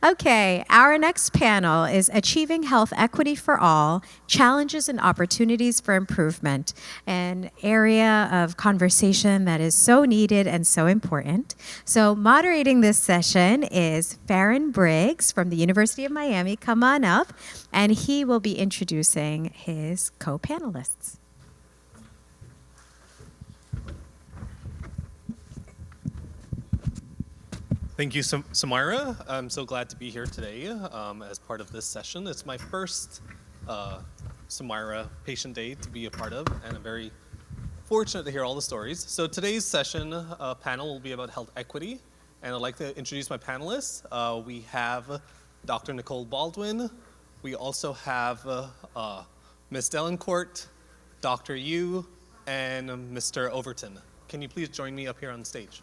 Okay, our next panel is Achieving Health Equity for All, Challenges and Opportunities for Improvement, an area of conversation that is so needed and so important. So moderating this session is Farren Briggs from the University of Miami. Come on up, and he will be introducing his co-panelists. Thank you, Samira. I'm so glad to be here today as part of this session. It's my first Samira patient day to be a part of, and I'm very fortunate to hear all the stories. So today's session panel will be about health equity, and I'd like to introduce my panelists. We have Dr. Nicole Baldwin. We also have Ms. Delancourt, Dr. Yu, and Mr. Overton. Can you please join me up here on stage?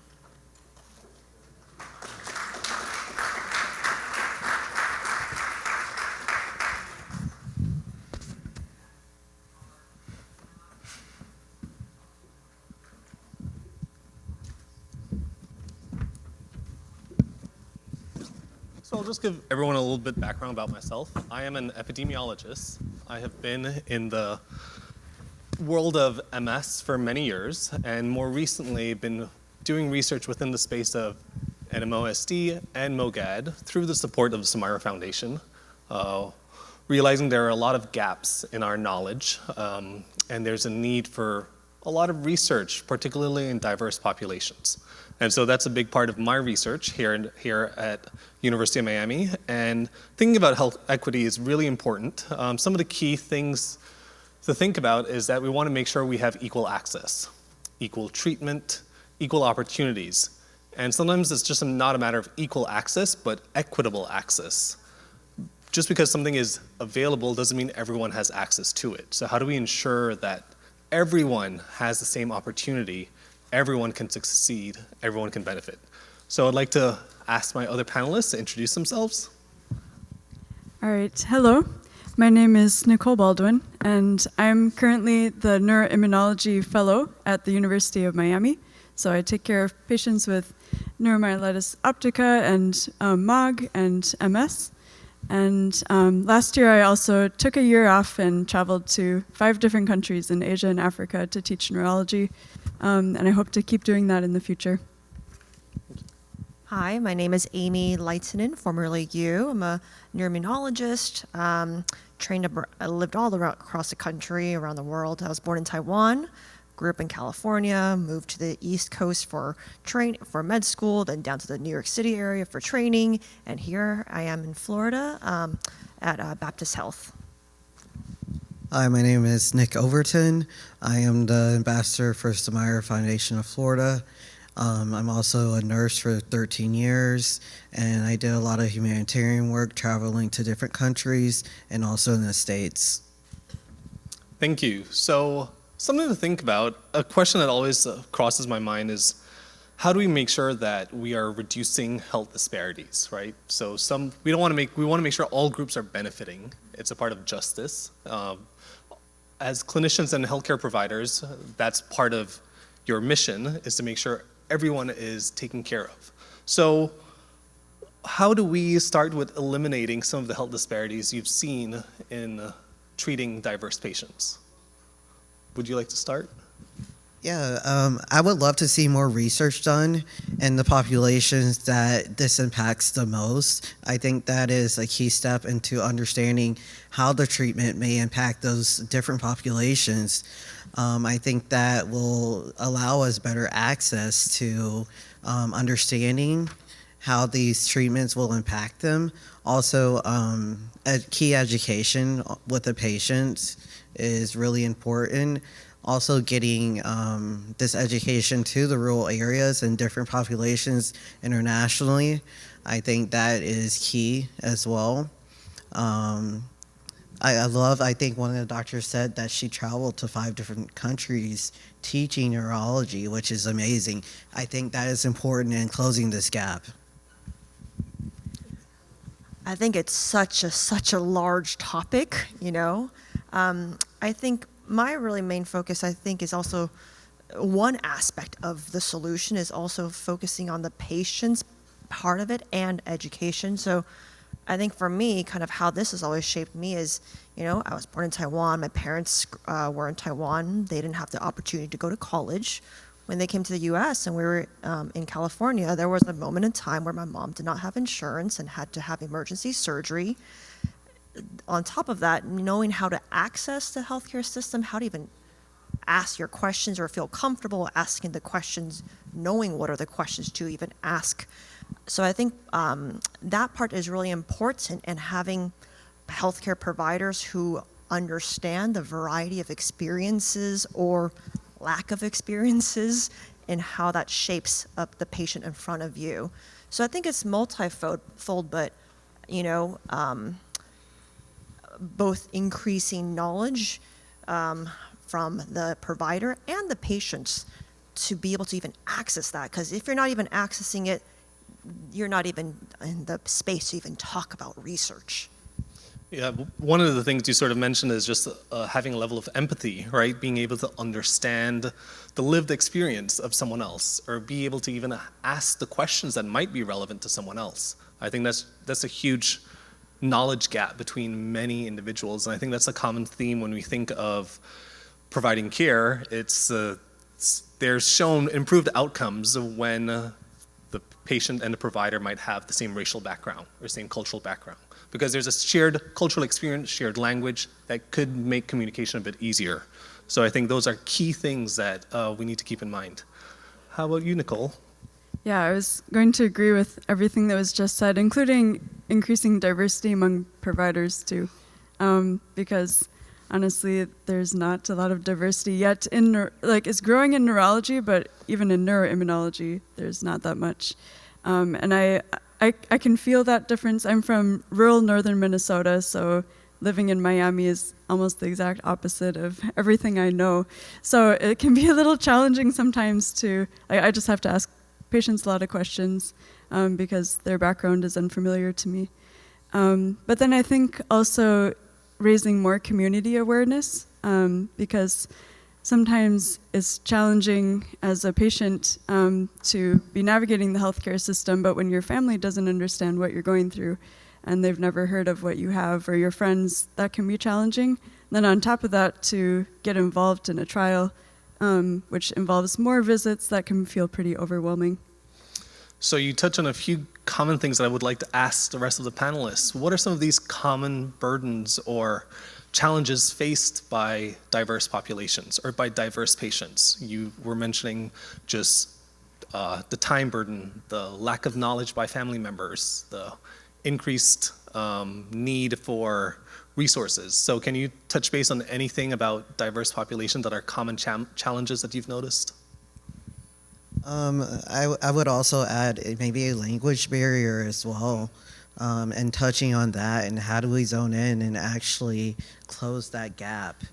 So I'll just give everyone a little bit background about myself. I am an epidemiologist. I have been in the world of MS for many years, and more recently been doing research within the space of NMOSD and MOGAD through the support of the Samira Foundation, realizing there are a lot of gaps in our knowledge, and there's a need for a lot of research, particularly in diverse populations. And so that's a big part of my research here at University of Miami. And thinking about health equity is really important. Some of the key things to think about is that we want to make sure we have equal access, equal treatment, equal opportunities. And sometimes it's just not a matter of equal access, but equitable access. Just because something is available doesn't mean everyone has access to it. So how do we ensure that everyone has the same opportunity, everyone can succeed, everyone can benefit? So I'd like to ask my other panelists to introduce themselves. All right, hello. My name is Nicole Baldwin, and I'm currently the Neuroimmunology Fellow at the University of Miami. So I take care of patients with neuromyelitis optica and MOG and MS. And last year I also took a year off and traveled to 5 different countries in Asia and Africa to teach neurology. And I hope to keep doing that in the future. Hi, my name is Amy Laitinen, formerly you. I'm a neuroimmunologist, I lived all across the country, around the world. I was born in Taiwan, grew up in California, moved to the East Coast for med school, then down to the New York City area for training, and here I am in Florida at Baptist Health. Hi, my name is Nick Overton. I am the ambassador for Samira Foundation of Florida. I'm also a nurse for 13 years, and I did a lot of humanitarian work traveling to different countries and also in the States. Thank you. So something to think about, a question that always crosses my mind is, how do we make sure that we are reducing health disparities, right? So we want to make sure all groups are benefiting. It's a part of justice. As clinicians and healthcare providers, that's part of your mission, is to make sure everyone is taken care of. So how do we start with eliminating some of the health disparities you've seen in treating diverse patients? Would you like to start? Yeah, I would love to see more research done in the populations that this impacts the most. I think that is a key step into understanding how the treatment may impact those different populations. I think that will allow us better access to understanding how these treatments will impact them. Also, key education with the patients is really important. Also getting this education to the rural areas and different populations internationally, I think that is key as well. I think one of the doctors said that she traveled to 5 different countries teaching neurology, which is amazing. I think that is important in closing this gap. I think it's such a large topic, you know. I think my really main focus, I think, is also one aspect of the solution is also focusing on the patient's part of it, and education. So I think for me, kind of how this has always shaped me is, I was born in Taiwan. My parents were in Taiwan. They didn't have the opportunity to go to college. When they came to the US and we were in California, there was a moment in time where my mom did not have insurance and had to have emergency surgery. On top of that, knowing how to access the healthcare system, how to even ask your questions or feel comfortable asking the questions, knowing what are the questions to even ask. So I think that part is really important, and having healthcare providers who understand the variety of experiences or lack of experiences and how that shapes up the patient in front of you. So I think it's multifold, but both increasing knowledge from the provider and the patients to be able to even access that. Because if you're not even accessing it, you're not even in the space to even talk about research. Yeah, one of the things you sort of mentioned is just having a level of empathy, right? Being able to understand the lived experience of someone else, or be able to even ask the questions that might be relevant to someone else. I think that's a huge knowledge gap between many individuals, and I think that's a common theme when we think of providing care. There's shown improved outcomes when the patient and the provider might have the same racial background or same cultural background, because there's a shared cultural experience, shared language that could make communication a bit easier. So I think those are key things that we need to keep in mind. How about you, Nicole? Yeah, I was going to agree with everything that was just said, including increasing diversity among providers too, because honestly, there's not a lot of diversity yet it's growing in neurology, but even in neuroimmunology, there's not that much. And I can feel that difference. I'm from rural northern Minnesota, so living in Miami is almost the exact opposite of everything I know. So it can be a little challenging sometimes I just have to ask patients a lot of questions because their background is unfamiliar to me. But then I think also raising more community awareness, because sometimes it's challenging as a patient to be navigating the healthcare system, but when your family doesn't understand what you're going through and they've never heard of what you have, or your friends, that can be challenging. Then on top of that, to get involved in a trial, which involves more visits, that can feel pretty overwhelming. So you touch on a few common things that I would like to ask the rest of the panelists. What are some of these common burdens or challenges faced by diverse populations or by diverse patients? You were mentioning just the time burden, the lack of knowledge by family members, the increased need for resources. So can you touch base on anything about diverse populations that are common challenges that you've noticed? I would also add maybe a language barrier as well, and touching on that, and how do we zone in and actually close that gap.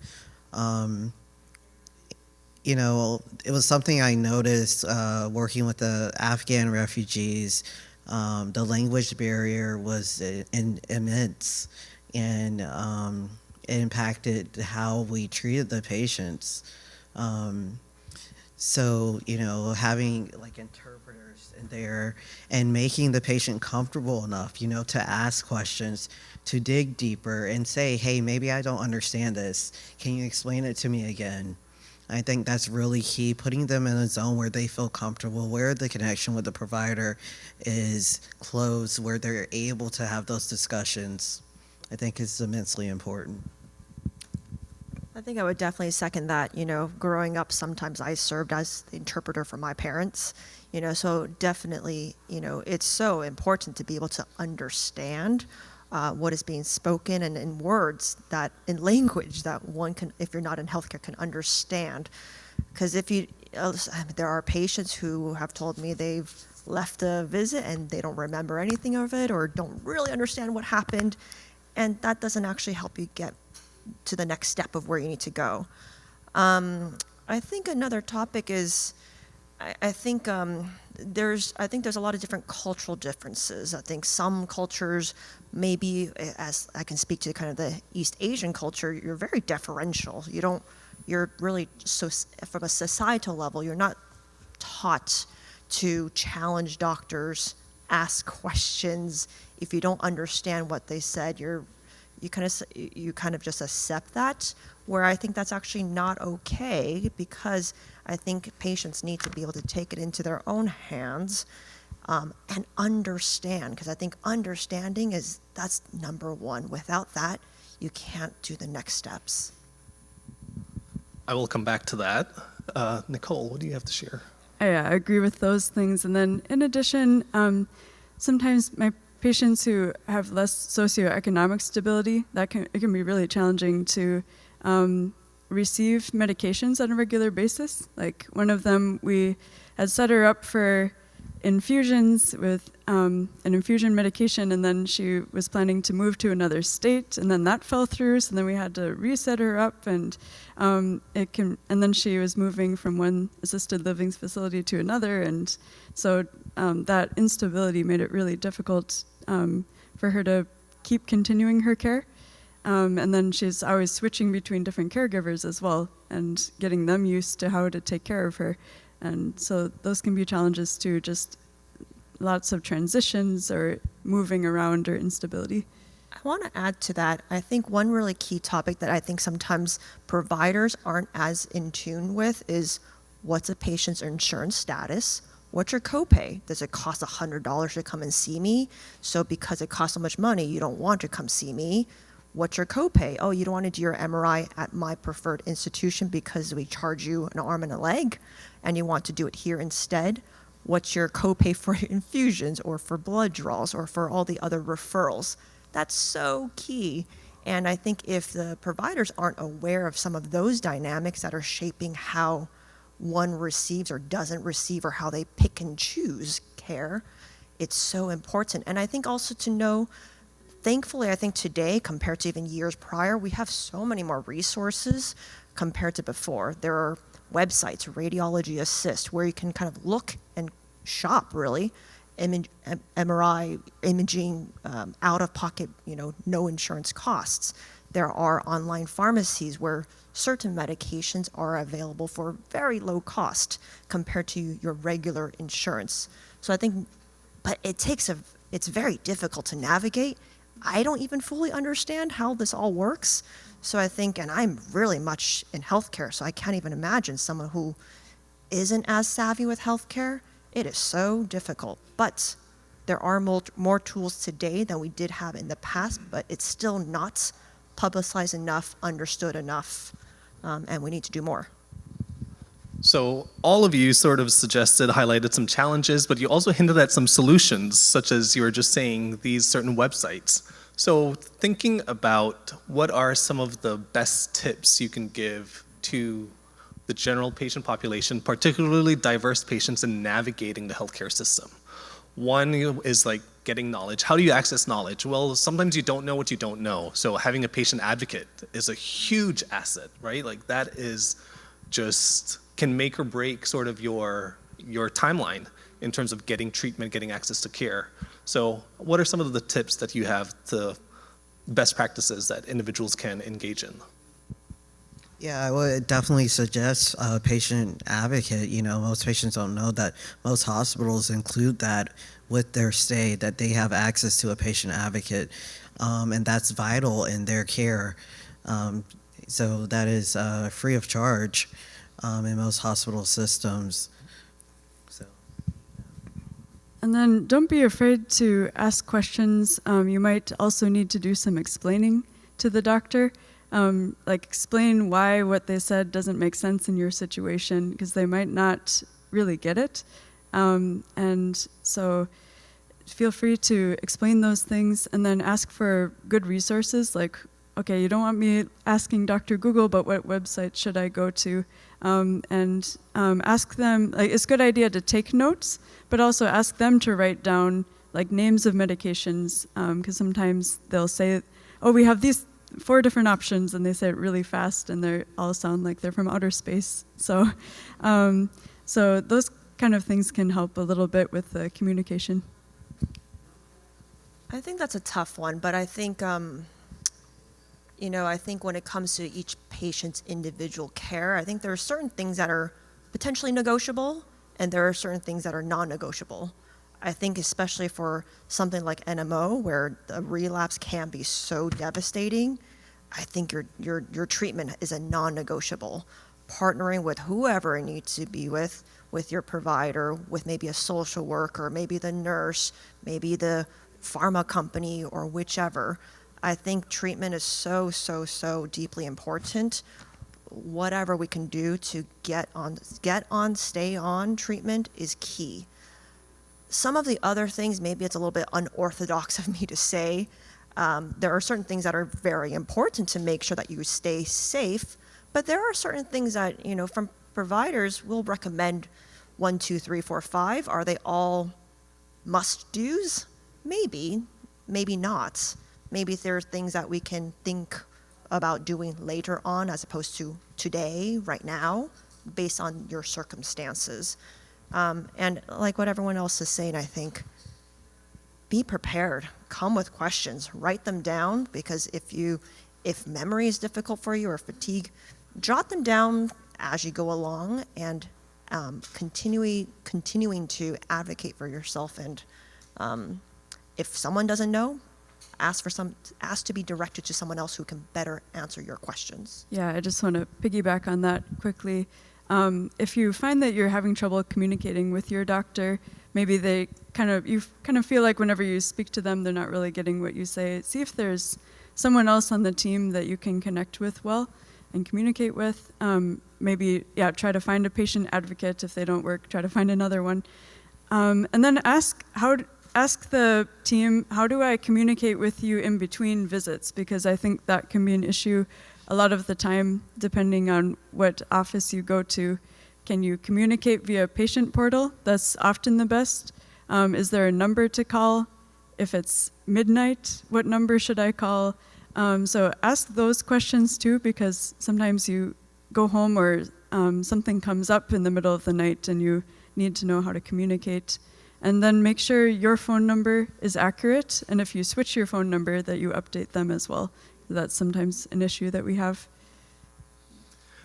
It was something I noticed working with the Afghan refugees. The language barrier was immense, and it impacted how we treated the patients. So, having like interpreters in there and making the patient comfortable enough, to ask questions, to dig deeper and say, hey, maybe I don't understand this. Can you explain it to me again? I think that's really key, putting them in a zone where they feel comfortable, where the connection with the provider is close, where they're able to have those discussions, I think is immensely important. I think I would definitely second that. Growing up, sometimes I served as the interpreter for my parents, so definitely, it's so important to be able to understand what is being spoken, and in words that, in language that one can, if you're not in healthcare, can understand. Because there are patients who have told me they've left a visit and they don't remember anything of it or don't really understand what happened, and that doesn't actually help you get to the next step of where you need to go. I think another topic is, I think there's a lot of different cultural differences. I think some cultures, maybe, as I can speak to kind of the East Asian culture, you're very deferential. You're really, so from a societal level, you're not taught to challenge doctors ask questions. If you don't understand what they said, you kind of just accept that, where I think that's actually not okay, because I think patients need to be able to take it into their own hands and understand, because I think understanding that's number one. Without that, you can't do the next steps. I will come back to that. Nicole, what do you have to share? Yeah, I agree with those things. And then in addition, sometimes my patients who have less socioeconomic stability, it can be really challenging to receive medications on a regular basis. Like one of them, we had set her up for infusions with an infusion medication, and then she was planning to move to another state, and then that fell through, so then we had to reset her up, and then she was moving from one assisted living facility to another, and so that instability made it really difficult for her to keep continuing her care. And then she's always switching between different caregivers as well, and getting them used to how to take care of her. And so those can be challenges too, just lots of transitions or moving around or instability. I want to add to that. I think one really key topic that I think sometimes providers aren't as in tune with is, what's a patient's insurance status? What's your copay? Does it cost $100 to come and see me? So because it costs so much money, you don't want to come see me. What's your copay? Oh, you don't want to do your MRI at my preferred institution because we charge you an arm and a leg, and you want to do it here instead. What's your copay for infusions or for blood draws or for all the other referrals? That's so key. And I think if the providers aren't aware of some of those dynamics that are shaping how one receives or doesn't receive, or how they pick and choose care, it's so important. And I think also to know, thankfully, I think today, compared to even years prior, we have so many more resources compared to before. There are websites, Radiology Assist, where you can kind of look and shop, really, MRI imaging, out-of-pocket, no insurance costs. There are online pharmacies where certain medications are available for very low cost compared to your regular insurance. So I think, but it's very difficult to navigate. I don't even fully understand how this all works. So I think, and I'm really much in healthcare, so I can't even imagine someone who isn't as savvy with healthcare. It is so difficult. But there are more tools today than we did have in the past, but it's still not publicized enough, understood enough, and we need to do more. So all of you sort of highlighted some challenges, but you also hinted at some solutions, such as you were just saying, these certain websites. So thinking about what are some of the best tips you can give to the general patient population, particularly diverse patients, in navigating the healthcare system. One is like getting knowledge. How do you access knowledge? Well, sometimes you don't know what you don't know. So having a patient advocate is a huge asset, right? Like that is just can make or break sort of your timeline in terms of getting treatment, getting access to care. So what are some of the tips that you have to best practices that individuals can engage in? Yeah, I would definitely suggest a patient advocate. Most patients don't know that most hospitals include that with their stay, that they have access to a patient advocate, and that's vital in their care. So that is free of charge in most hospital systems. And then don't be afraid to ask questions. You might also need to do some explaining to the doctor. Like explain why what they said doesn't make sense in your situation, because they might not really get it. And so feel free to explain those things, and then ask for good resources. Like, okay, you don't want me asking Dr. Google, but what website should I go to? And ask them, like, it's a good idea to take notes, but also ask them to write down like names of medications, because sometimes they'll say, oh, we have these 4 different options, and they say it really fast, and they all sound like they're from outer space. So, so those kind of things can help a little bit with the communication. I think that's a tough one, but I think, I think when it comes to each patient's individual care, I think there are certain things that are potentially negotiable, and there are certain things that are non-negotiable. I think especially for something like NMO, where the relapse can be so devastating, I think your treatment is a non-negotiable. Partnering with whoever it needs to be with your provider, with maybe a social worker, maybe the nurse, maybe the pharma company, or whichever. I think treatment is so, so, so deeply important. Whatever we can do to get on, stay on treatment is key. Some of the other things, maybe it's a little bit unorthodox of me to say. There are certain things that are very important to make sure that you stay safe, but there are certain things that, from providers will recommend 1, 2, 3, 4, 5. Are they all must-dos? Maybe, maybe not. Maybe there are things that we can think about doing later on as opposed to today, right now, based on your circumstances. And like what everyone else is saying, I think, be prepared. Come with questions. Write them down, because if memory is difficult for you or fatigue, jot them down as you go along, and continuing to advocate for yourself. And if someone doesn't know, ask to be directed to someone else who can better answer your questions. Yeah, I just want to piggyback on that quickly. If you find that you're having trouble communicating with your doctor, maybe you kind of feel like whenever you speak to them, they're not really getting what you say. See if there's someone else on the team that you can connect with well and communicate with. Maybe, try to find a patient advocate. If they don't work, try to find another one. And then ask the team, how do I communicate with you in between visits? Because I think that can be an issue a lot of the time, depending on what office you go to. Can you communicate via patient portal? That's often the best. Is there a number to call? If it's midnight, what number should I call? So ask those questions too, because sometimes you go home or something comes up in the middle of the night and you need to know how to communicate. And then make sure your phone number is accurate, and if you switch your phone number, that you update them as well. That's sometimes an issue that we have.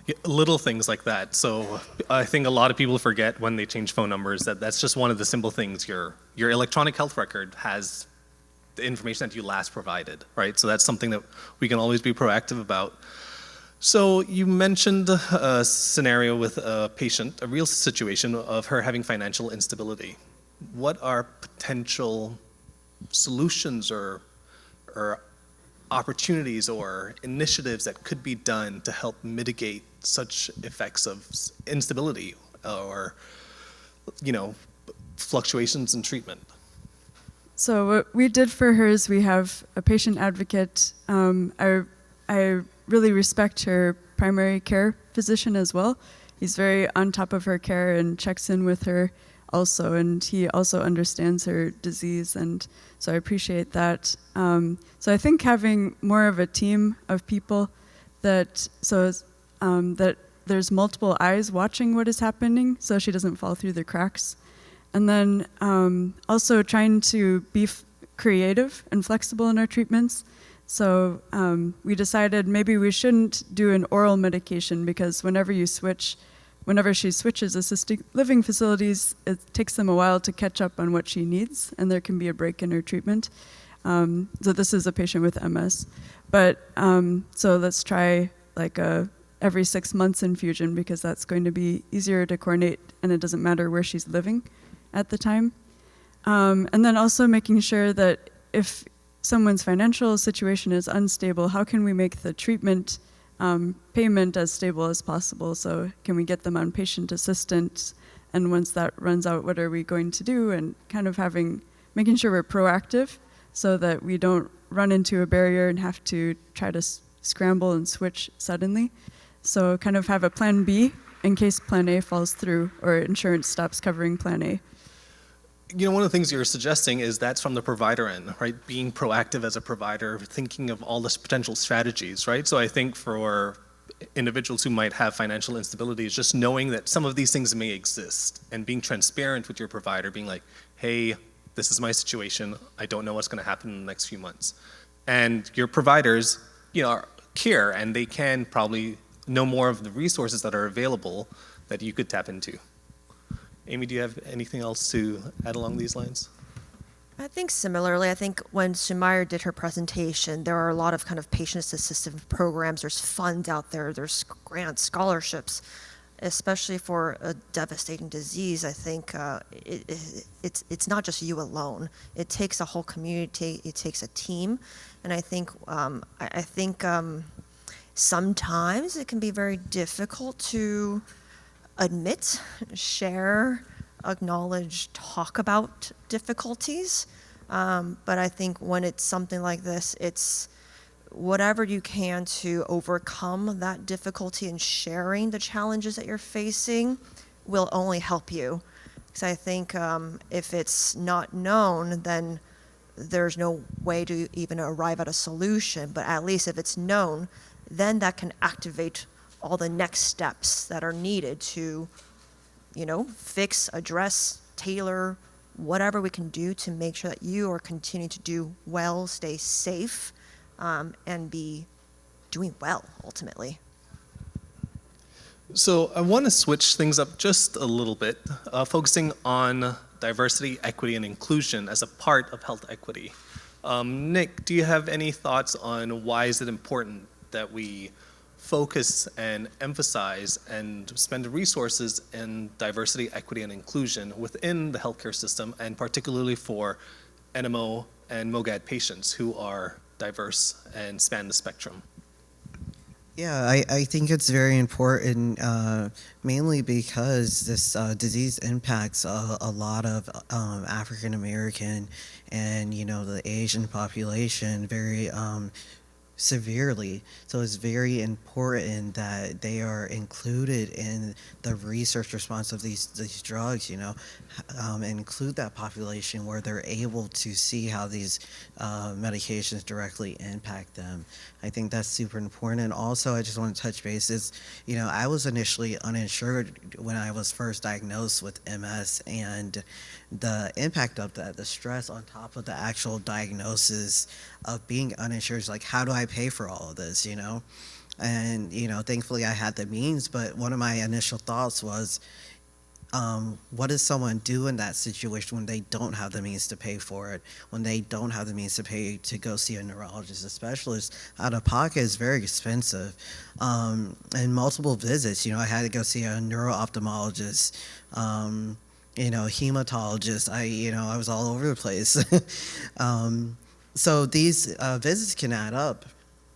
Yeah, little things like that. So I think a lot of people forget when they change phone numbers that that's just one of the simple things. Your electronic health record has the information that you last provided, right? So that's something that we can always be proactive about. So you mentioned a scenario with a patient, a real situation of her having financial instability. What are potential solutions or opportunities or initiatives that could be done to help mitigate such effects of instability or, fluctuations in treatment? So what we did for her is we have a patient advocate. I really respect her primary care physician as well. He's very on top of her care and checks in with her also, and he also understands her disease, and so I appreciate that. So I think having more of a team of people that there's multiple eyes watching what is happening so she doesn't fall through the cracks. And then also trying to be creative and flexible in our treatments. So we decided maybe we shouldn't do an oral medication, because whenever she switches assisted living facilities, it takes them a while to catch up on what she needs, and there can be a break in her treatment. So this is a patient with MS. But so let's try like every 6 months infusion, because that's going to be easier to coordinate, and it doesn't matter where she's living at the time. And then also making sure that if someone's financial situation is unstable, how can we make the treatment payment as stable as possible? So can we get them on patient assistance? And once that runs out, what are we going to do? And kind of making sure we're proactive so that we don't run into a barrier and have to try to scramble and switch suddenly. So kind of have a plan B in case plan A falls through or insurance stops covering plan A. One of the things you're suggesting is that's from the provider end, right? Being proactive as a provider, thinking of all the potential strategies, right? So I think for individuals who might have financial instability, is just knowing that some of these things may exist and being transparent with your provider, being like, hey, this is my situation. I don't know what's going to happen in the next few months. And your providers, care, and they can probably know more of the resources that are available that you could tap into. Amy, do you have anything else to add along these lines? I think similarly, I think when Sumair did her presentation, there are a lot of kind of patient assistance programs, there's funds out there, there's grants, scholarships, especially for a devastating disease. I think it's not just you alone. It takes a whole community, it takes a team, and I think sometimes it can be very difficult to admit, share, acknowledge, talk about difficulties. But I think when it's something like this, it's whatever you can to overcome that difficulty and sharing the challenges that you're facing will only help you. Because I think if it's not known, then there's no way to even arrive at a solution. But at least if it's known, then that can activate all the next steps that are needed to, fix, address, tailor, whatever we can do to make sure that you are continuing to do well, stay safe, and be doing well, ultimately. So I want to switch things up just a little bit, focusing on diversity, equity, and inclusion as a part of health equity. Nick, do you have any thoughts on why is it important that we focus and emphasize and spend resources in diversity, equity, and inclusion within the healthcare system, and particularly for NMO and MOGAD patients who are diverse and span the spectrum? Yeah, I think it's very important, mainly because this disease impacts a lot of African American and the Asian population very severely. So it's very important that they are included in the research response of these drugs, and include that population where they're able to see how these medications directly impact them. I think that's super important. And also, I just want to touch bases. I was initially uninsured when I was first diagnosed with MS, and the impact of that, the stress on top of the actual diagnosis of being uninsured is like, how do I pay for all of this, And, thankfully I had the means, but one of my initial thoughts was, what does someone do in that situation when they don't have the means to pay for it, when they don't have the means to pay to go see a neurologist, a specialist? Out of pocket is very expensive, and multiple visits. I had to go see a neuro-ophthalmologist, hematologist. I was all over the place. So these visits can add up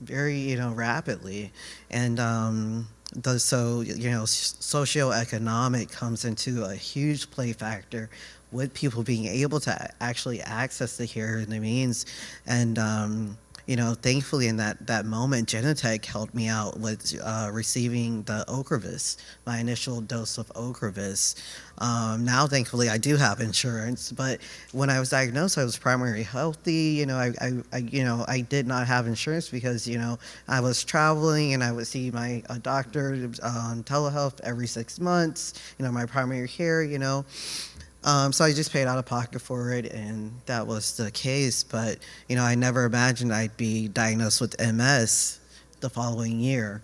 very, rapidly, and socioeconomic comes into a huge play factor with people being able to actually access the care and the means. And thankfully in that moment, Genentech helped me out with receiving the Ocrevus, my initial dose of Ocrevus. Now, thankfully, I do have insurance, but when I was diagnosed, I was primarily healthy. I did not have insurance because, I was traveling and I would see my doctor on telehealth every 6 months, my primary care, So I just paid out of pocket for it, and that was the case. But, I never imagined I'd be diagnosed with MS the following year.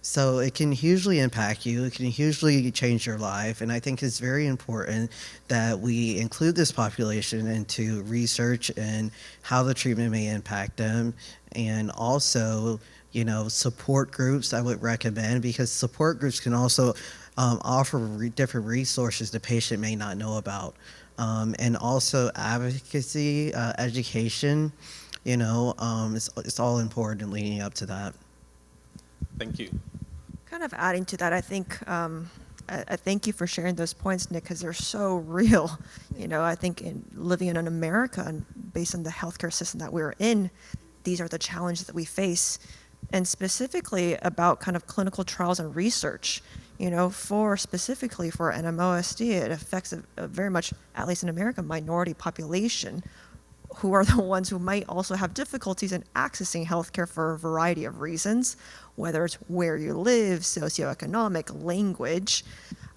So it can hugely impact you. It can hugely change your life. And I think it's very important that we include this population into research and how the treatment may impact them. And also, support groups I would recommend, because support groups can also offer different resources the patient may not know about. And also advocacy, education, it's all important leading up to that. Thank you. Kind of adding to that, I think, I thank you for sharing those points, Nick, because they're so real. I think living in America and based on the healthcare system that we're in, these are the challenges that we face. And specifically about kind of clinical trials and research, specifically for NMOSD, it affects a very much, at least in America, minority population, who are the ones who might also have difficulties in accessing healthcare for a variety of reasons, whether it's where you live, socioeconomic, language.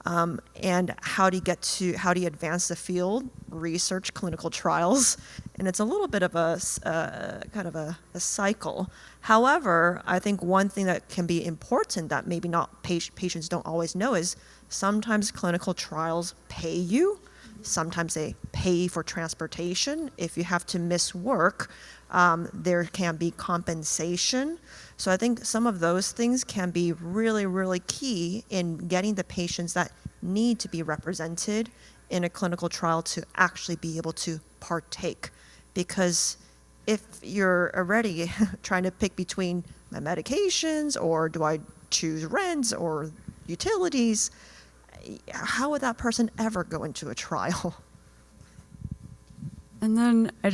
And how do you advance the field? Research, clinical trials, and it's a little bit of a kind of a cycle. However, I think one thing that can be important that maybe not patients don't always know is sometimes clinical trials pay you. Sometimes they pay for transportation. If you have to miss work, there can be compensation. So I think some of those things can be really, really key in getting the patients that need to be represented in a clinical trial to actually be able to partake. Because if you're already trying to pick between my medications, or do I choose rents or utilities, how would that person ever go into a trial? And then I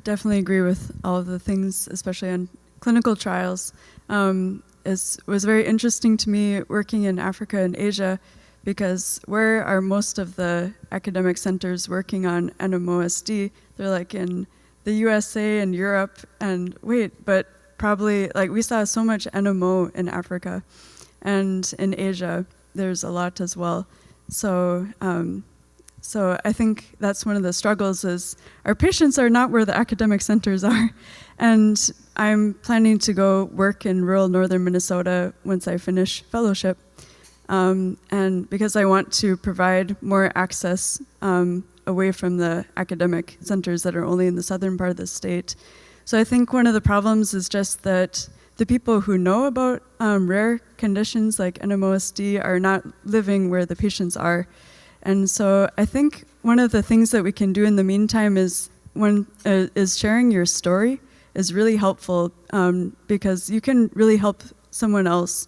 definitely agree with all of the things, especially on clinical trials. It was very interesting to me working in Africa and Asia, because where are most of the academic centers working on NMOSD? They're like in the USA and Europe, and but probably like we saw so much NMO in Africa, and in Asia there's a lot as well. So I think that's one of the struggles, is our patients are not where the academic centers are. And I'm planning to go work in rural northern Minnesota once I finish fellowship. And because I want to provide more access away from the academic centers that are only in the southern part of the state. So I think one of the problems is just that the people who know about rare conditions like NMOSD are not living where the patients are. And so I think one of the things that we can do in the meantime is sharing your story is really helpful, because you can really help someone else,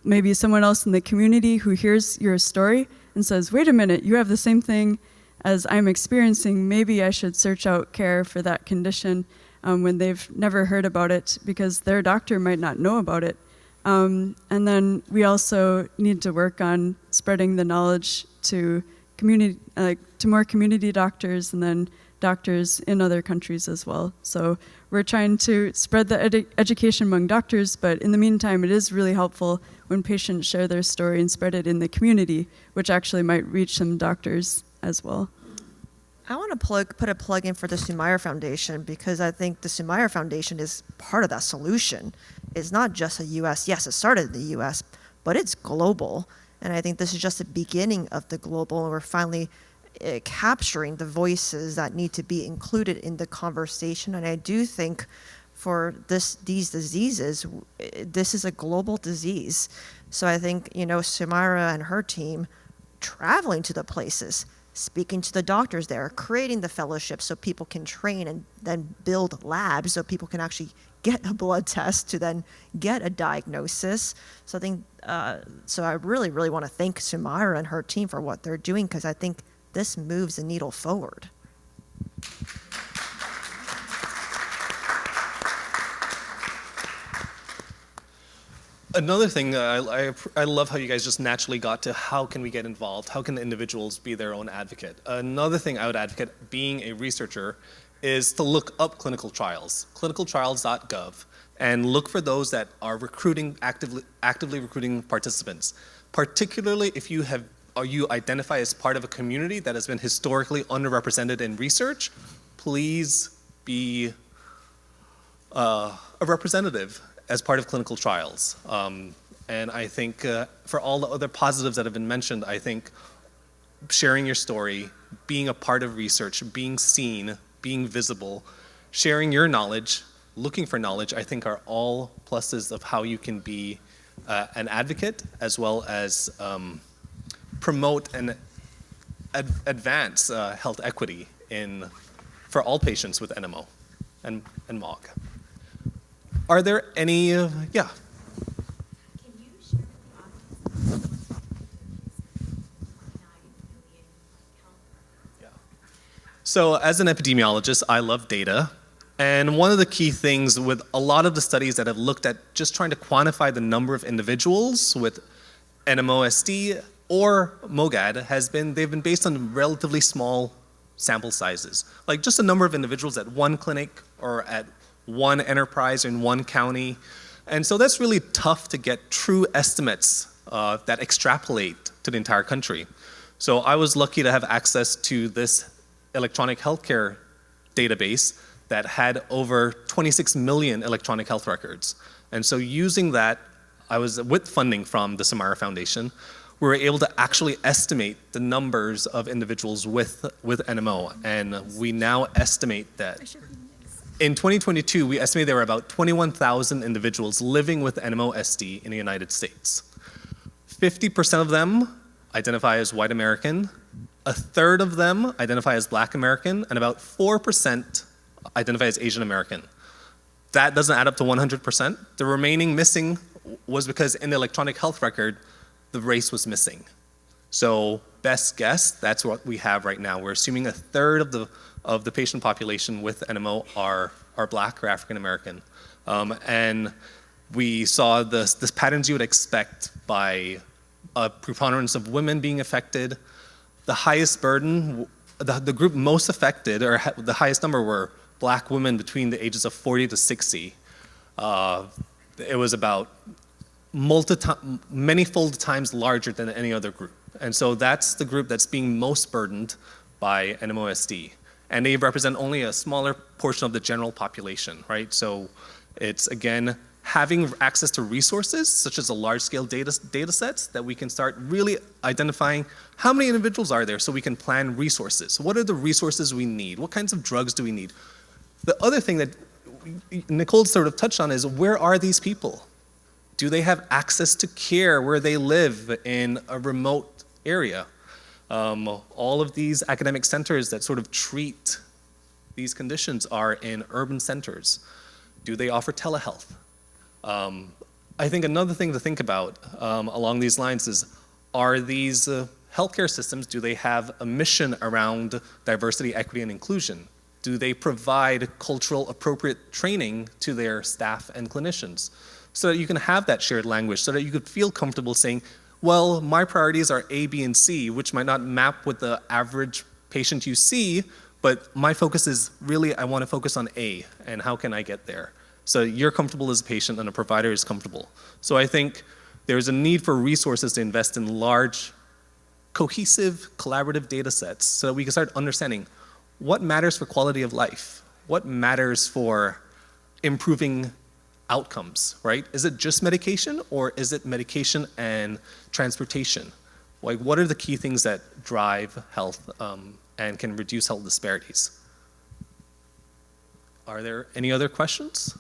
maybe someone else in the community who hears your story and says, wait a minute, you have the same thing as I'm experiencing, maybe I should search out care for that condition, when they've never heard about it, because their doctor might not know about it. And then we also need to work on spreading the knowledge to to more community doctors, and then doctors in other countries as well. So we're trying to spread the education among doctors, but in the meantime, it is really helpful when patients share their story and spread it in the community, which actually might reach some doctors as well. I want to put a plug in for the Sumaira Foundation, because I think the Sumaira Foundation is part of that solution. It's not just a U.S. Yes, it started in the U.S., but it's global. And I think this is just the beginning of the global, and we're finally capturing the voices that need to be included in the conversation. And I do think for these diseases, this is a global disease. So I think, Sumaira and her team traveling to the places, speaking to the doctors there, creating the fellowship so people can train and then build labs so people can actually get a blood test to then get a diagnosis. So I think, so I really, really want to thank Sumaira and her team for what they're doing, because I think this moves the needle forward. Another thing, I love how you guys just naturally got to how can we get involved? How can individuals be their own advocate? Another thing I would advocate, being a researcher, is to look up clinical trials, clinicaltrials.gov, and look for those that are actively recruiting participants. Particularly if you identify as part of a community that has been historically underrepresented in research, please be a representative as part of clinical trials. And I think for all the other positives that have been mentioned, I think sharing your story, being a part of research, being seen, being visible, sharing your knowledge, looking for knowledge, I think are all pluses of how you can be an advocate, as well as promote and advance health equity for all patients with NMO and MOG. Are there any, yeah? Can you share with the audience Yeah. So as an epidemiologist, I love data. And one of the key things with a lot of the studies that have looked at just trying to quantify the number of individuals with NMOSD or MOGAD they've been based on relatively small sample sizes. Like just a number of individuals at one clinic or at one enterprise in one county. And so that's really tough to get true estimates that extrapolate to the entire country. So I was lucky to have access to this electronic healthcare database that had over 26 million electronic health records. And so using that, I was with funding from the Samara Foundation, we were able to actually estimate the numbers of individuals with NMO. And we now estimate that in 2022, we estimate there were about 21,000 individuals living with NMOSD in the United States. 50% of them identify as white American, a third of them identify as black American, and about 4% identify as Asian American. That doesn't add up to 100%. The remaining missing was because in the electronic health record, the race was missing. So best guess, that's what we have right now. We're assuming a third of the patient population with NMO are black or African American. And we saw this patterns you would expect by a preponderance of women being affected. The highest burden, the group most affected, or the highest number were black women between the ages of 40 to 60. It was about many-fold times larger than any other group. And so that's the group that's being most burdened by NMOSD. And they represent only a smaller portion of the general population, right? So it's, again, having access to resources, such as a large-scale data sets, that we can start really identifying how many individuals are there so we can plan resources. What are the resources we need? What kinds of drugs do we need? The other thing that Nicole sort of touched on is, where are these people? Do they have access to care where they live in a remote area? All of these academic centers that sort of treat these conditions are in urban centers. Do they offer telehealth? I think another thing to think about along these lines is, are these healthcare systems, do they have a mission around diversity, equity, and inclusion? Do they provide cultural appropriate training to their staff and clinicians so that you can have that shared language, so that you could feel comfortable saying, well, my priorities are A, B, and C, which might not map with the average patient you see, but my focus is really, I want to focus on A, and how can I get there? So you're comfortable as a patient and a provider is comfortable. So I think there's a need for resources to invest in large, cohesive, collaborative data sets so that we can start understanding what matters for quality of life, what matters for improving outcomes, right? Is it just medication, or is it medication and transportation? Like, what are the key things that drive health and can reduce health disparities? Are there any other questions?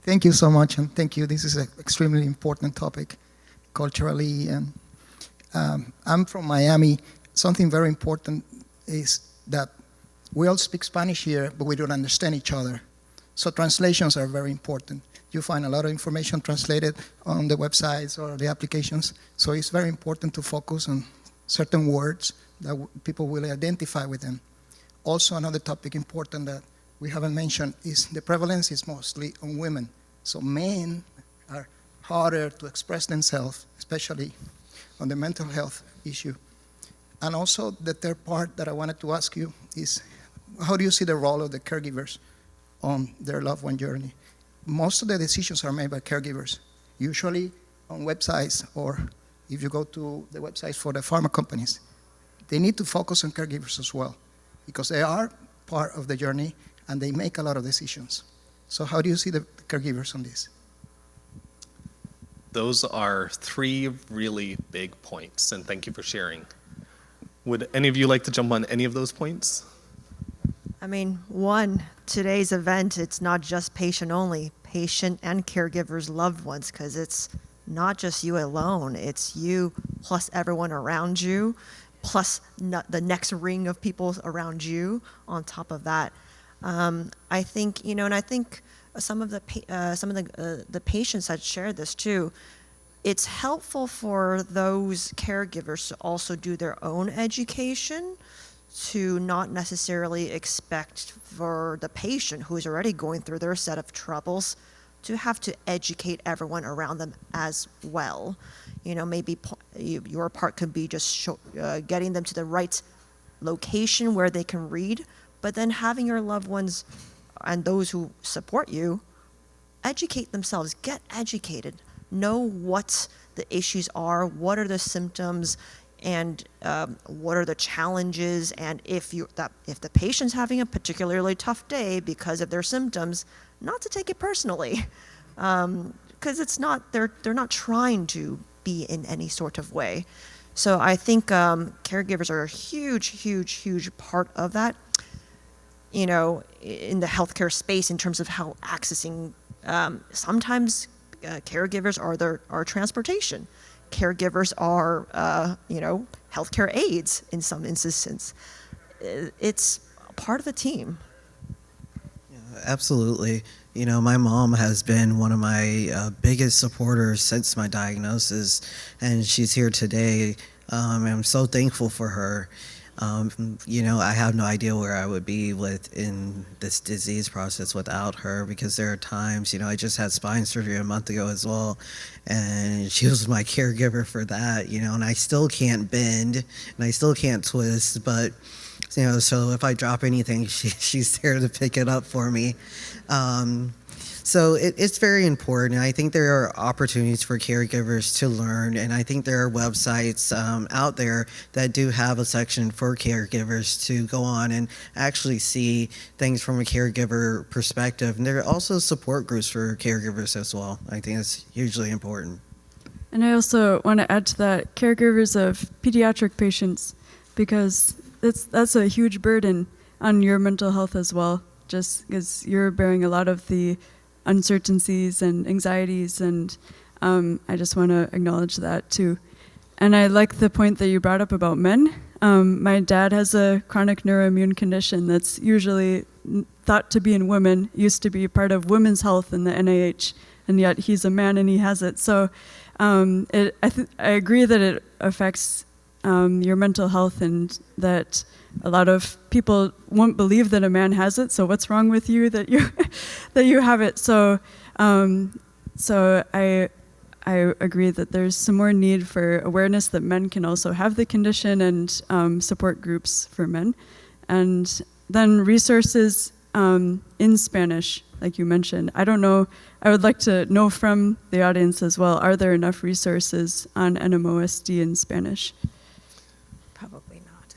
Thank you so much, and thank you. This is an extremely important topic culturally, and I'm from Miami. Something very important is that we all speak Spanish here, but we don't understand each other. So translations are very important. You find a lot of information translated on the websites or the applications, so it's very important to focus on certain words that people will identify with them. Also, another topic important that we haven't mentioned is the prevalence is mostly on women. So men are harder to express themselves, especially on the mental health issue. And also the third part that I wanted to ask you is, how do you see the role of the caregivers on their loved one journey? Most of the decisions are made by caregivers, usually on websites, or if you go to the websites for the pharma companies. They need to focus on caregivers as well, because they are part of the journey and they make a lot of decisions. So how do you see the caregivers on this? Those are three really big points, and thank you for sharing. Would any of you like to jump on any of those points? I mean, one, today's event, it's not just patient only, patient and caregivers, loved ones, because it's not just you alone, it's you plus everyone around you, plus the next ring of people around you on top of that. I think, you know, and I think some of the patients had shared this too. It's helpful for those caregivers to also do their own education, to not necessarily expect for the patient who is already going through their set of troubles to have to educate everyone around them as well. You know, maybe your part could be just getting them to the right location where they can read, but then having your loved ones and those who support you educate themselves, get educated, know what the issues are, what are the symptoms, and what are the challenges, and if the patient's having a particularly tough day because of their symptoms, not to take it personally, because it's not, they're not trying to be in any sort of way. So I think caregivers are a huge part of that, you know, in the healthcare space in terms of how accessing, sometimes caregivers are transportation. Caregivers are, you know, healthcare aides in some instances. It's part of the team. Yeah, absolutely. You know, my mom has been one of my biggest supporters since my diagnosis, and she's here today. And I'm so thankful for her. You know, I have no idea where I would be in this disease process without her, because there are times, you know, I just had spine surgery a month ago as well, and she was my caregiver for that, you know, and I still can't bend and I still can't twist, but, you know, so if I drop anything, she's there to pick it up for me. So it's very important. I think there are opportunities for caregivers to learn, and I think there are websites out there that do have a section for caregivers to go on and actually see things from a caregiver perspective. And there are also support groups for caregivers as well. I think it's hugely important. And I also want to add to that, caregivers of pediatric patients, because that's a huge burden on your mental health as well, just because you're bearing a lot of the uncertainties and anxieties, and I just want to acknowledge that too. And I like the point that you brought up about men. My dad has a chronic neuroimmune condition that's usually thought to be in women, used to be part of women's health in the NIH, and yet he's a man and he has it. So I agree that it affects your mental health, and that a lot of people won't believe that a man has it. So what's wrong with you that you that you have it? So I agree that there's some more need for awareness that men can also have the condition, and support groups for men, and then resources in Spanish, like you mentioned. I don't know. I would like to know from the audience as well. Are there enough resources on NMOSD in Spanish? Probably not.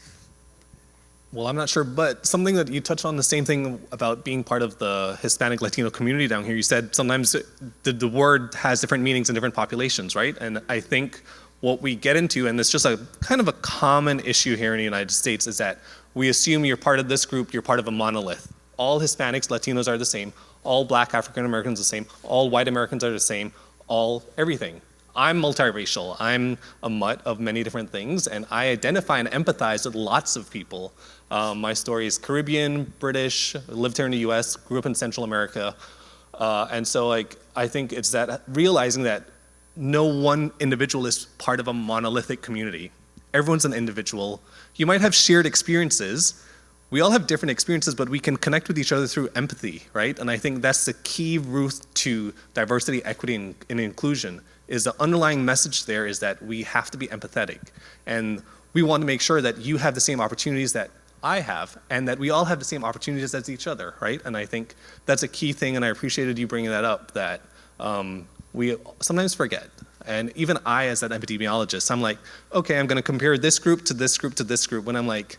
Well, I'm not sure, but something that you touched on, the same thing about being part of the Hispanic Latino community down here. You said sometimes the word has different meanings in different populations, right? And I think what we get into, and it's just a kind of a common issue here in the United States, is that we assume you're part of this group, you're part of a monolith. All Hispanics, Latinos are the same. All Black African Americans are the same. All white Americans are the same. All everything. I'm multiracial. I'm a mutt of many different things, and I identify and empathize with lots of people. My story is Caribbean, British, lived here in the US, grew up in Central America. And so like, I think it's that realizing that no one individual is part of a monolithic community. Everyone's an individual. You might have shared experiences. We all have different experiences, but we can connect with each other through empathy, right? And I think that's the key root to diversity, equity, and inclusion, is the underlying message there is that we have to be empathetic. And we want to make sure that you have the same opportunities that I have, and that we all have the same opportunities as each other, right? And I think that's a key thing, and I appreciated you bringing that up, that we sometimes forget. And even I, as an epidemiologist, I'm like, okay, I'm gonna compare this group to this group to this group, when I'm like,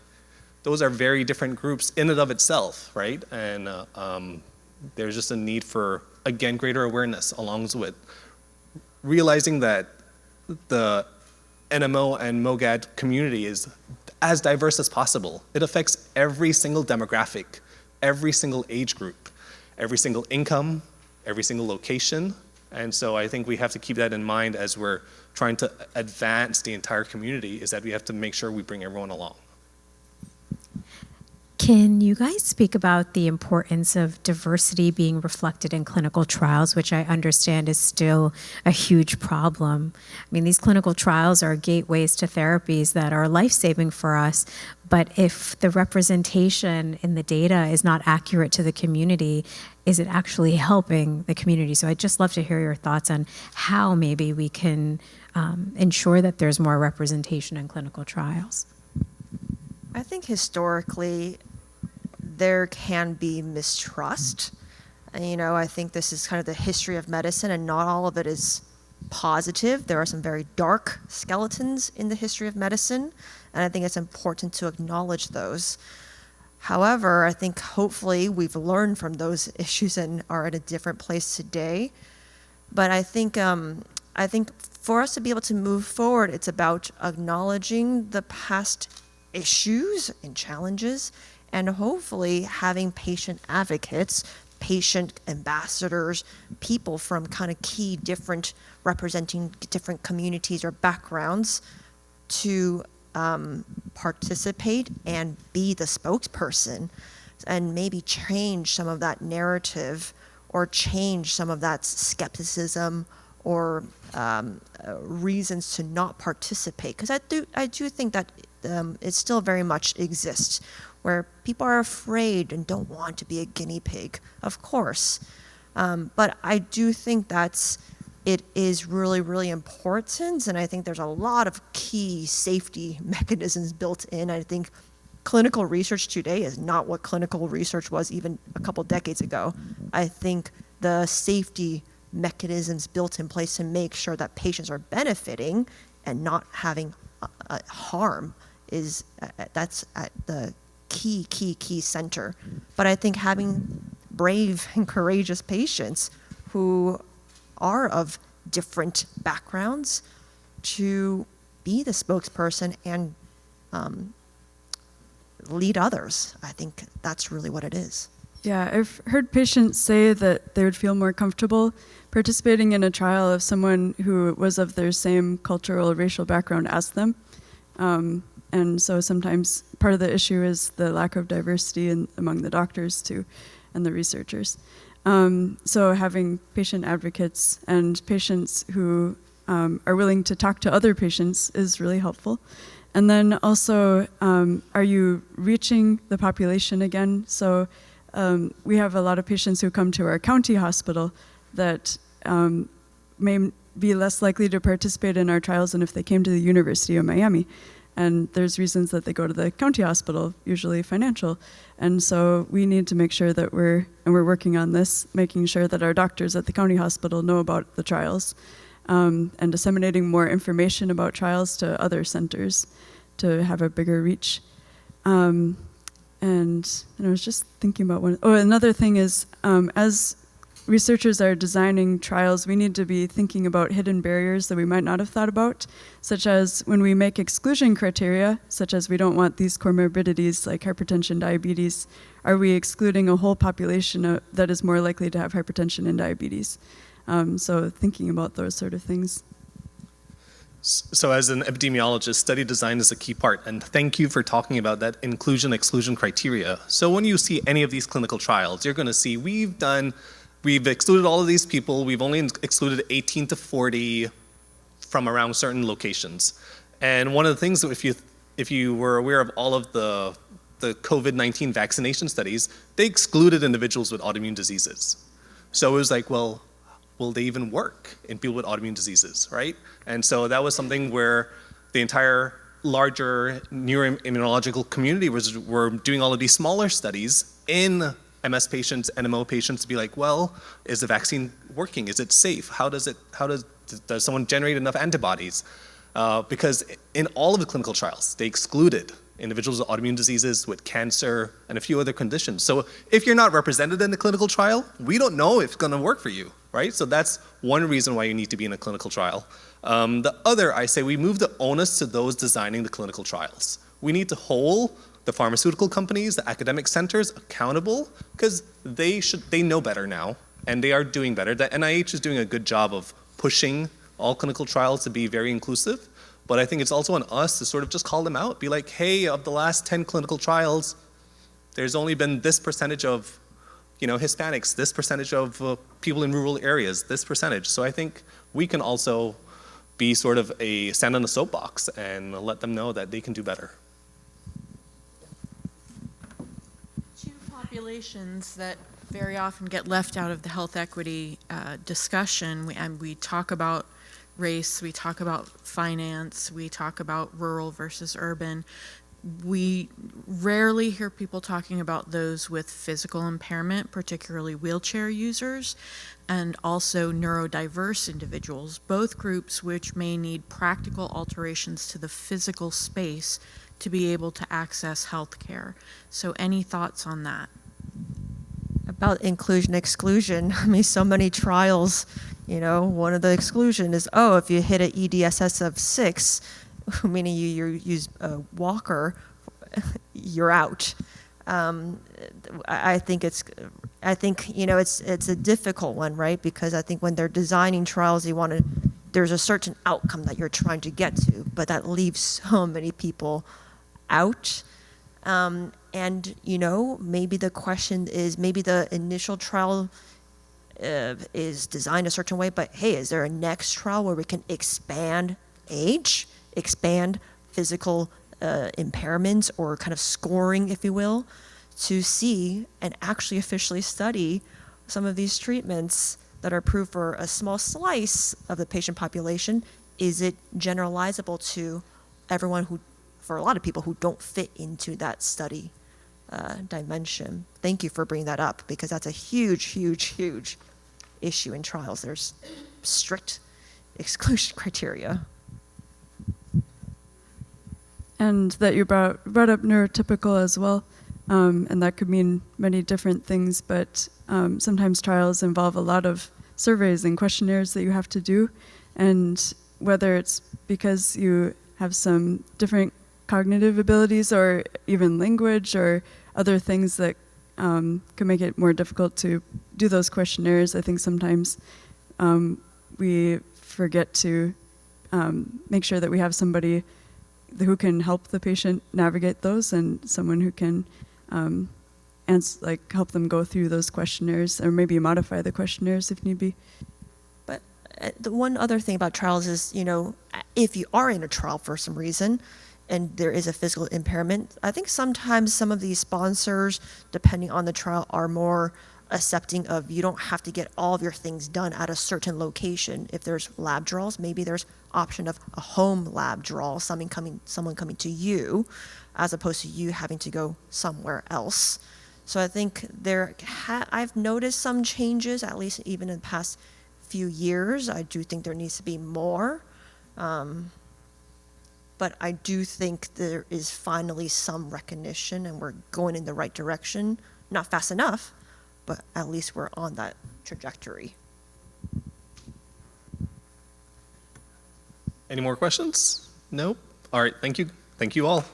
those are very different groups in and of itself, right? And there's just a need for, again, greater awareness along with realizing that the NMO and MOGAD community is as diverse as possible. It affects every single demographic, every single age group, every single income, every single location. And so I think we have to keep that in mind as we're trying to advance the entire community, is that we have to make sure we bring everyone along. Can you guys speak about the importance of diversity being reflected in clinical trials, which I understand is still a huge problem? I mean, these clinical trials are gateways to therapies that are life-saving for us, but if the representation in the data is not accurate to the community, is it actually helping the community? So I'd just love to hear your thoughts on how maybe we can ensure that there's more representation in clinical trials. I think historically there can be mistrust. And, you know, I think this is kind of the history of medicine, and not all of it is positive. There are some very dark skeletons in the history of medicine, and I think it's important to acknowledge those. However, I think hopefully we've learned from those issues and are at a different place today. But I think for us to be able to move forward, it's about acknowledging the past issues and challenges, and hopefully having patient advocates, patient ambassadors, people from kind of key different, representing different communities or backgrounds to participate and be the spokesperson, and maybe change some of that narrative or change some of that skepticism or reasons to not participate. Because I do think that it still very much exists, where people are afraid and don't want to be a guinea pig, of course. But I do think it is really, really important, and I think there's a lot of key safety mechanisms built in. I think clinical research today is not what clinical research was even a couple decades ago. I think the safety mechanisms built in place to make sure that patients are benefiting and not having harm that's at the key center. But I think having brave and courageous patients who are of different backgrounds to be the spokesperson and lead others, I think that's really what it is. Yeah, I've heard patients say that they would feel more comfortable participating in a trial of someone who was of their same cultural or racial background as them. And so sometimes part of the issue is the lack of diversity among the doctors too, and the researchers. So having patient advocates and patients who are willing to talk to other patients is really helpful. And then also, are you reaching the population again? So we have a lot of patients who come to our county hospital that may be less likely to participate in our trials than if they came to the University of Miami. And there's reasons that they go to the county hospital, usually financial. And so we need to make sure that we're working on this, making sure that our doctors at the county hospital know about the trials, and disseminating more information about trials to other centers to have a bigger reach. And I was just thinking about another thing is, as researchers are designing trials, we need to be thinking about hidden barriers that we might not have thought about, such as when we make exclusion criteria, such as we don't want these comorbidities like hypertension, diabetes, are we excluding a whole population that is more likely to have hypertension and diabetes? So thinking about those sort of things. So as an epidemiologist, study design is a key part, and thank you for talking about that inclusion-exclusion criteria. So when you see any of these clinical trials, you're going to see we've excluded all of these people. We've only excluded 18 to 40 from around certain locations. And one of the things, if you were aware of all of the COVID-19 vaccination studies, they excluded individuals with autoimmune diseases. So it was like, well, will they even work in people with autoimmune diseases, right? And so that was something where the entire larger neuroimmunological community were doing all of these smaller studies in MS patients, NMO patients, to be like, well, is the vaccine working? Is it safe? Does someone generate enough antibodies? Because in all of the clinical trials, they excluded individuals with autoimmune diseases, with cancer, and a few other conditions. So if you're not represented in the clinical trial, we don't know if it's gonna work for you, right? So that's one reason why you need to be in a clinical trial. The other, I say, we move the onus to those designing the clinical trials. We need to hold the pharmaceutical companies, the academic centers accountable, because they know better now, and they are doing better. The NIH is doing a good job of pushing all clinical trials to be very inclusive, but I think it's also on us to sort of just call them out, be like, hey, of the last 10 clinical trials, there's only been this percentage of Hispanics, this percentage of people in rural areas, this percentage. So I think we can also be sort of stand on a soapbox and let them know that they can do better. Two populations that very often get left out of the health equity discussion, and we talk about race, we talk about finance, we talk about rural versus urban. we rarely hear people talking about those with physical impairment, particularly wheelchair users, and also neurodiverse individuals, both groups which may need practical alterations to the physical space to be able to access health care. So any thoughts on that? About inclusion exclusion. I mean, so many trials, you know, one of the exclusion is, oh, if you hit an EDSS of 6, meaning you use a walker, you're out. I think you know, it's a difficult one, right? Because I think when they're designing trials, there's a certain outcome that you're trying to get to, but that leaves so many people out. And, you know, maybe the question is, maybe the initial trial is designed a certain way, but hey, is there a next trial where we can expand age, expand physical impairments, or kind of scoring, if you will, to see and actually officially study some of these treatments that are approved for a small slice of the patient population? Is it generalizable to everyone who, for a lot of people who don't fit into that study dimension? Thank you for bringing that up, because that's a huge, huge, huge issue in trials. There's strict exclusion criteria. And that you brought up neurotypical as well, and that could mean many different things, but sometimes trials involve a lot of surveys and questionnaires that you have to do, and whether it's because you have some different cognitive abilities or even language or other things that can make it more difficult to do those questionnaires. I think sometimes we forget to make sure that we have somebody who can help the patient navigate those, and someone who can help them go through those questionnaires, or maybe modify the questionnaires if need be. But the one other thing about trials is, you know, if you are in a trial for some reason and there is a physical impairment, I think sometimes some of these sponsors, depending on the trial, are more accepting of, you don't have to get all of your things done at a certain location. If there's lab draws, maybe there's option of a home lab draw, someone coming to you, as opposed to you having to go somewhere else. So I think I've noticed some changes, at least even in the past few years. I do think there needs to be more. But I do think there is finally some recognition, and we're going in the right direction. Not fast enough, but at least we're on that trajectory. Any more questions? Nope. All right, thank you. Thank you all.